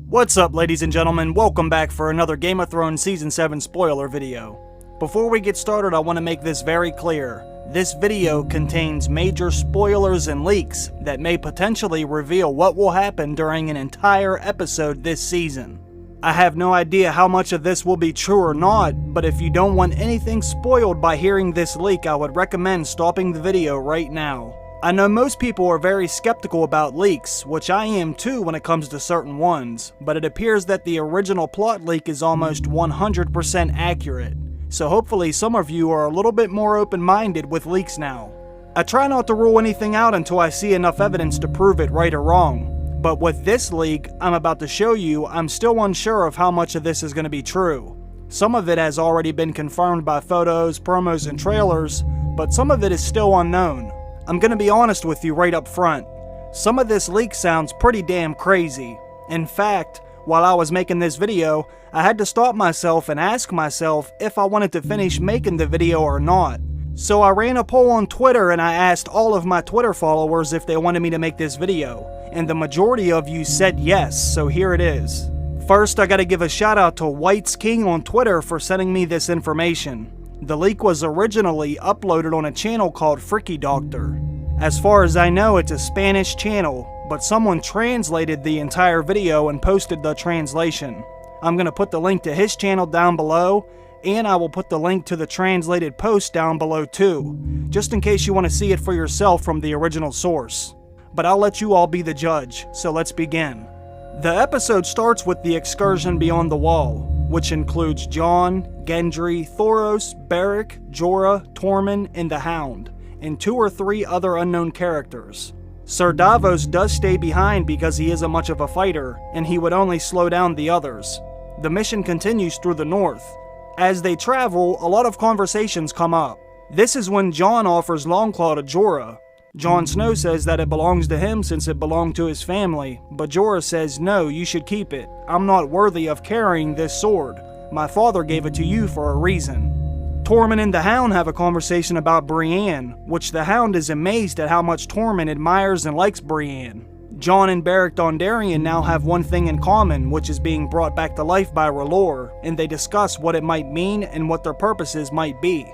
What's up, ladies and gentlemen? Welcome back for another Game of Thrones Season 7 spoiler video. Before we get started, I want to make this very clear. This video contains major spoilers and leaks that may potentially reveal what will happen during an entire episode this season. I have no idea how much of this will be true or not, but if you don't want anything spoiled by hearing this leak, I would recommend stopping the video right now. I know most people are very skeptical about leaks, which I am too when it comes to certain ones, but it appears that the original plot leak is almost 100% accurate, so hopefully some of you are a little bit more open-minded with leaks now. I try not to rule anything out until I see enough evidence to prove it right or wrong, but with this leak I'm about to show you, I'm still unsure of how much of this is going to be true. Some of it has already been confirmed by photos, promos, and trailers, but some of it is still unknown. I'm gonna be honest with you right up front. Some of this leak sounds pretty damn crazy. In fact, while I was making this video, I had to stop myself and ask myself if I wanted to finish making the video or not. So I ran a poll on Twitter and I asked all of my Twitter followers if they wanted me to make this video, and the majority of you said yes, so here it is. First, I gotta give a shout out to White's King on Twitter for sending me this information. The leak was originally uploaded on a channel called Freaky Doctor. As far as I know, it's a Spanish channel, but someone translated the entire video and posted the translation. I'm going to put the link to his channel down below, and I will put the link to the translated post down below too, just in case you want to see it for yourself from the original source. But I'll let you all be the judge, so let's begin. The episode starts with the excursion beyond the wall, which includes Jon, Gendry, Thoros, Beric, Jorah, Tormund, and the Hound, and 2 or 3 other unknown characters. Sir Davos does stay behind because he isn't much of a fighter, and he would only slow down the others. The mission continues through the north. As they travel, a lot of conversations come up. This is when Jon offers Longclaw to Jorah. Jon Snow says that it belongs to him since it belonged to his family, but Jorah says, "No, you should keep it. I'm not worthy of carrying this sword. My father gave it to you for a reason." Tormund and the Hound have a conversation about Brienne, which the Hound is amazed at how much Tormund admires and likes Brienne. Jon and Beric Dondarrion now have one thing in common, which is being brought back to life by R'hllor, and they discuss what it might mean and what their purposes might be.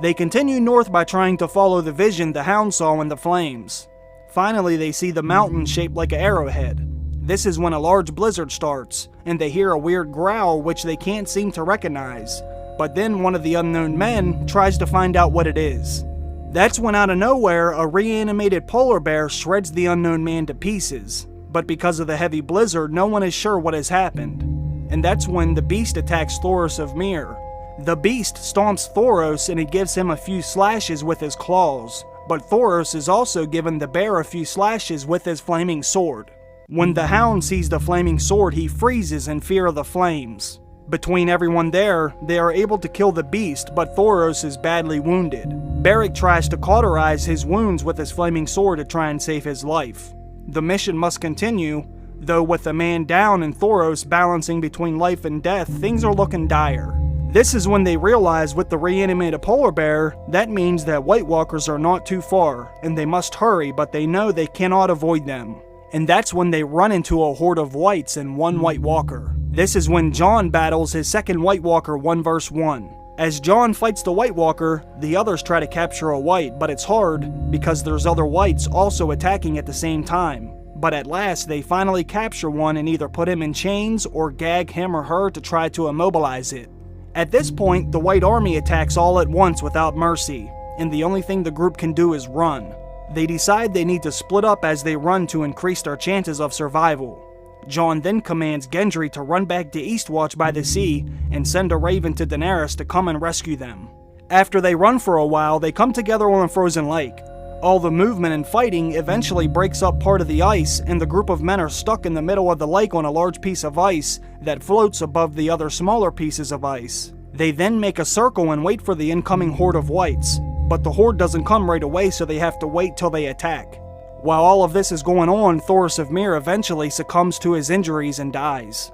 They continue north by trying to follow the vision the Hound saw in the flames. Finally, they see the mountain shaped like an arrowhead. This is when a large blizzard starts, and they hear a weird growl which they can't seem to recognize. But then one of the unknown men tries to find out what it is. That's when out of nowhere, a reanimated polar bear shreds the unknown man to pieces. But because of the heavy blizzard, no one is sure what has happened. And that's when the beast attacks Thoros of Myr. The beast stomps Thoros and he gives him a few slashes with his claws, but Thoros is also given the bear a few slashes with his flaming sword. When the Hound sees the flaming sword, he freezes in fear of the flames. Between everyone there, they are able to kill the beast, but Thoros is badly wounded. Beric tries to cauterize his wounds with his flaming sword to try and save his life. The mission must continue, though with the man down and Thoros balancing between life and death, things are looking dire. This is when they realize with the reanimated polar bear, that means that White Walkers are not too far, and they must hurry, but they know they cannot avoid them. And that's when they run into a horde of whites and one White Walker. This is when Jon battles his second White Walker 1 vs 1. As Jon fights the White Walker, the others try to capture a white, but it's hard because there's other whites also attacking at the same time. But at last, they finally capture one and either put him in chains or gag him or her to try to immobilize it. At this point, the White Army attacks all at once without mercy, and the only thing the group can do is run. They decide they need to split up as they run to increase their chances of survival. Jon then commands Gendry to run back to Eastwatch by the sea and send a raven to Daenerys to come and rescue them. After they run for a while, they come together on a frozen lake. All the movement and fighting eventually breaks up part of the ice, and the group of men are stuck in the middle of the lake on a large piece of ice that floats above the other smaller pieces of ice. They then make a circle and wait for the incoming horde of whites, but the horde doesn't come right away, so they have to wait till they attack. While all of this is going on, Thoros of Myr eventually succumbs to his injuries and dies.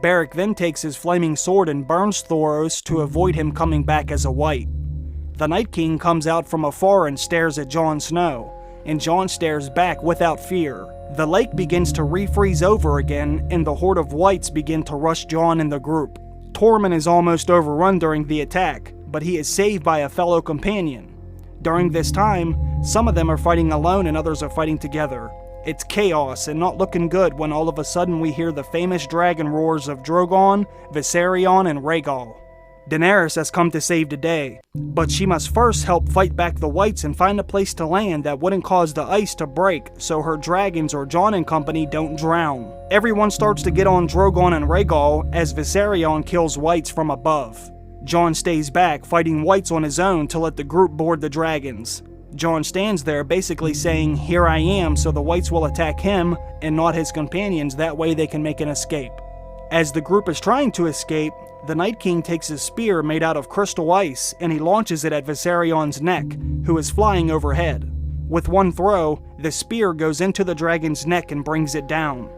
Beric then takes his flaming sword and burns Thoros to avoid him coming back as a white. The Night King comes out from afar and stares at Jon Snow, and Jon stares back without fear. The lake begins to refreeze over again, and the horde of whites begin to rush Jon and the group. Tormund is almost overrun during the attack, but he is saved by a fellow companion. During this time, some of them are fighting alone and others are fighting together. It's chaos and not looking good when all of a sudden we hear the famous dragon roars of Drogon, Viserion, and Rhaegal. Daenerys has come to save the day, but she must first help fight back the whites and find a place to land that wouldn't cause the ice to break so her dragons or Jon and company don't drown. Everyone starts to get on Drogon and Rhaegal as Viserion kills whites from above. Jon stays back, fighting whites on his own to let the group board the dragons. Jon stands there basically saying, "Here I am," so the whites will attack him and not his companions, that way they can make an escape. As the group is trying to escape, the Night King takes his spear made out of crystal ice and he launches it at Viserion's neck, who is flying overhead. With one throw, the spear goes into the dragon's neck and brings it down.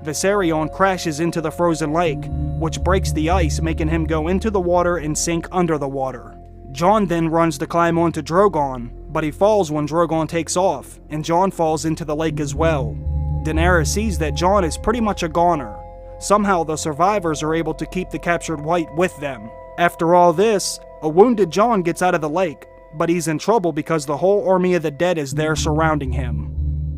Viserion crashes into the frozen lake, which breaks the ice, making him go into the water and sink under the water. Jon then runs to climb onto Drogon, but he falls when Drogon takes off, and Jon falls into the lake as well. Daenerys sees that Jon is pretty much a goner. Somehow the survivors are able to keep the captured white with them. After all this, a wounded Jon gets out of the lake, but he's in trouble because the whole army of the dead is there surrounding him.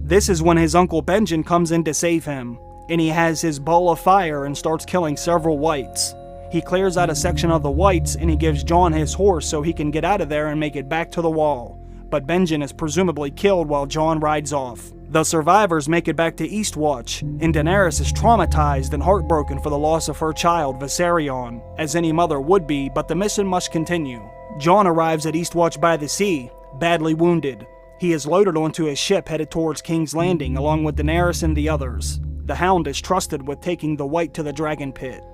This is when his uncle Benjen comes in to save him, and he has his ball of fire and starts killing several whites. He clears out a section of the whites and he gives Jon his horse so he can get out of there and make it back to the wall. But Benjen is presumably killed while Jon rides off. The survivors make it back to Eastwatch, and Daenerys is traumatized and heartbroken for the loss of her child, Viserion, as any mother would be, but the mission must continue. Jon arrives at Eastwatch by the sea, badly wounded. He is loaded onto his ship headed towards King's Landing along with Daenerys and the others. The Hound is trusted with taking the white to the dragon pit.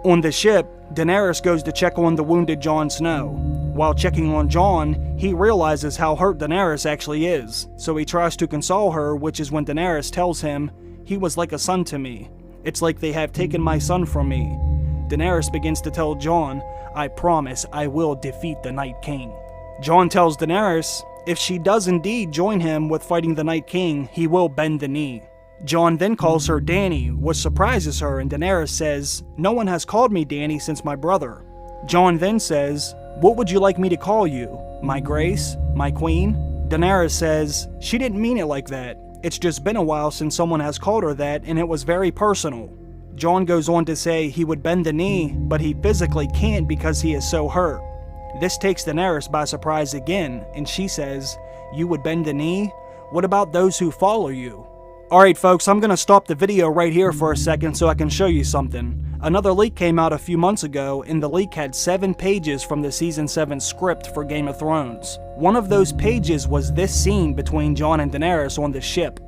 On the ship, Daenerys goes to check on the wounded Jon Snow. While checking on Jon, he realizes how hurt Daenerys actually is, so he tries to console her, which is when Daenerys tells him, "He was like a son to me. It's like they have taken my son from me." Daenerys begins to tell Jon, "I promise I will defeat the Night King." Jon tells Daenerys, if she does indeed join him with fighting the Night King, he will bend the knee. Jon then calls her Dany, which surprises her, and Daenerys says, "No one has called me Dany since my brother." Jon then says, "What would you like me to call you? My Grace? My Queen?" Daenerys says, "She didn't mean it like that. It's just been a while since someone has called her that, and it was very personal." Jon goes on to say he would bend the knee, but he physically can't because he is so hurt. This takes Daenerys by surprise again, and she says, "You would bend the knee? What about those who follow you?" Alright folks, I'm going to stop the video right here for a second so I can show you something. Another leak came out a few months ago, and the leak had 7 pages from the Season 7 script for Game of Thrones. One of those pages was this scene between Jon and Daenerys on the ship.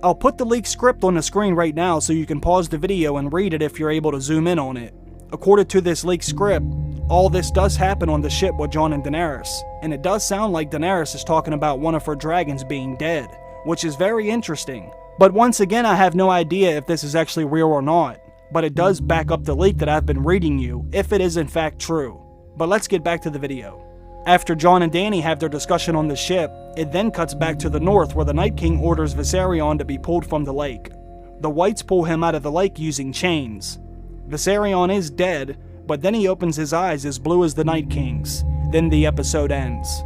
I'll put the leaked script on the screen right now so you can pause the video and read it if you're able to zoom in on it. According to this leaked script, all this does happen on the ship with Jon and Daenerys, and it does sound like Daenerys is talking about one of her dragons being dead, which is very interesting. But once again, I have no idea if this is actually real or not, but it does back up the leak that I've been reading you, if it is in fact true. But let's get back to the video. After Jon and Dany have their discussion on the ship, it then cuts back to the north where the Night King orders Viserion to be pulled from the lake. The whites pull him out of the lake using chains. Viserion is dead, but then he opens his eyes as blue as the Night King's. Then the episode ends.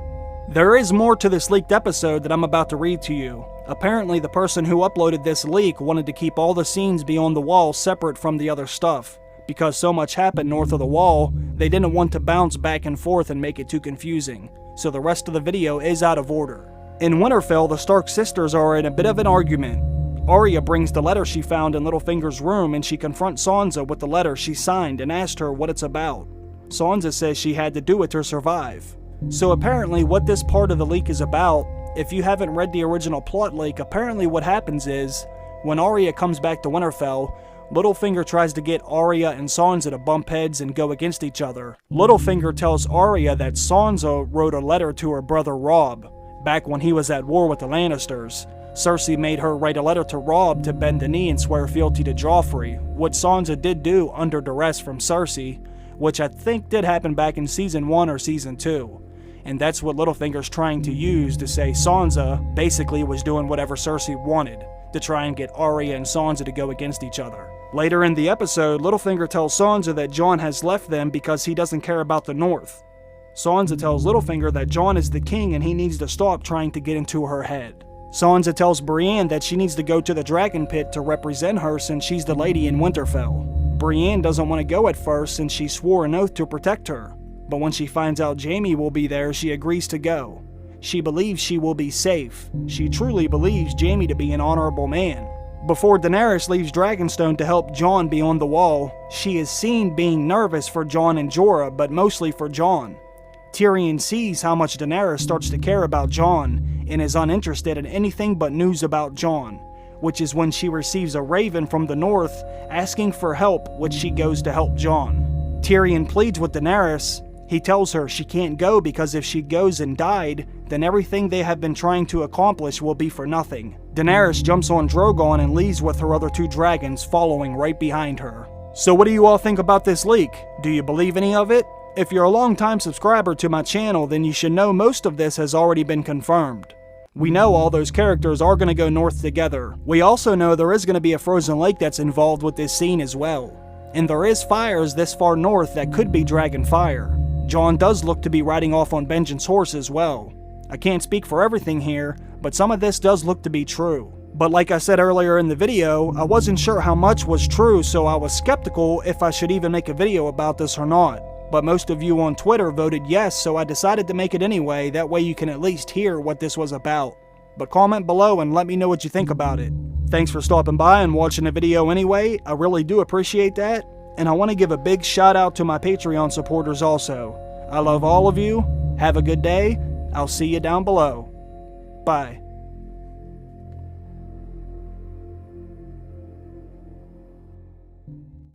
There is more to this leaked episode that I'm about to read to you. Apparently, the person who uploaded this leak wanted to keep all the scenes beyond the wall separate from the other stuff. Because so much happened north of the wall, they didn't want to bounce back and forth and make it too confusing. So the rest of the video is out of order. In Winterfell, the Stark sisters are in a bit of an argument. Arya brings the letter she found in Littlefinger's room, and she confronts Sansa with the letter she signed and asked her what it's about. Sansa says she had to do it to survive. So apparently what this part of the leak is about, if you haven't read the original plot leak, apparently what happens is, when Arya comes back to Winterfell, Littlefinger tries to get Arya and Sansa to bump heads and go against each other. Littlefinger tells Arya that Sansa wrote a letter to her brother Robb, back when he was at war with the Lannisters. Cersei made her write a letter to Robb to bend the knee and swear fealty to Joffrey, what Sansa did do under duress from Cersei, which I think did happen back in Season 1 or Season 2. And that's what Littlefinger's trying to use to say Sansa basically was doing whatever Cersei wanted. to try and get Arya and Sansa to go against each other. Later in the episode, Littlefinger tells Sansa that Jon has left them because he doesn't care about the North. Sansa tells Littlefinger that Jon is the king and he needs to stop trying to get into her head. Sansa tells Brienne that she needs to go to the Dragon Pit to represent her since she's the lady in Winterfell. Brienne doesn't want to go at first since she swore an oath to protect her, but when she finds out Jaime will be there, she agrees to go. She believes she will be safe. She truly believes Jaime to be an honorable man. Before Daenerys leaves Dragonstone to help Jon beyond the wall, she is seen being nervous for Jon and Jorah, but mostly for Jon. Tyrion sees how much Daenerys starts to care about Jon and is uninterested in anything but news about Jon, which is when she receives a raven from the north asking for help, which she goes to help Jon. Tyrion pleads with Daenerys. He tells her she can't go because if she goes and died, then everything they have been trying to accomplish will be for nothing. Daenerys jumps on Drogon and leaves with her other 2 dragons following right behind her. So what do you all think about this leak? Do you believe any of it? If you're a long-time subscriber to my channel, then you should know most of this has already been confirmed. We know all those characters are going to go north together. We also know there is going to be a frozen lake that's involved with this scene as well. And there is fires this far north that could be dragon fire. Jon does look to be riding off on Benjen's horse as well. I can't speak for everything here, but some of this does look to be true. But like I said earlier in the video, I wasn't sure how much was true, so I was skeptical if I should even make a video about this or not. But most of you on Twitter voted yes, so I decided to make it anyway, that way you can at least hear what this was about. But comment below and let me know what you think about it. Thanks for stopping by and watching the video anyway, I really do appreciate that. And I want to give a big shout out to my Patreon supporters also. I love all of you, have a good day, I'll see you down below. Bye.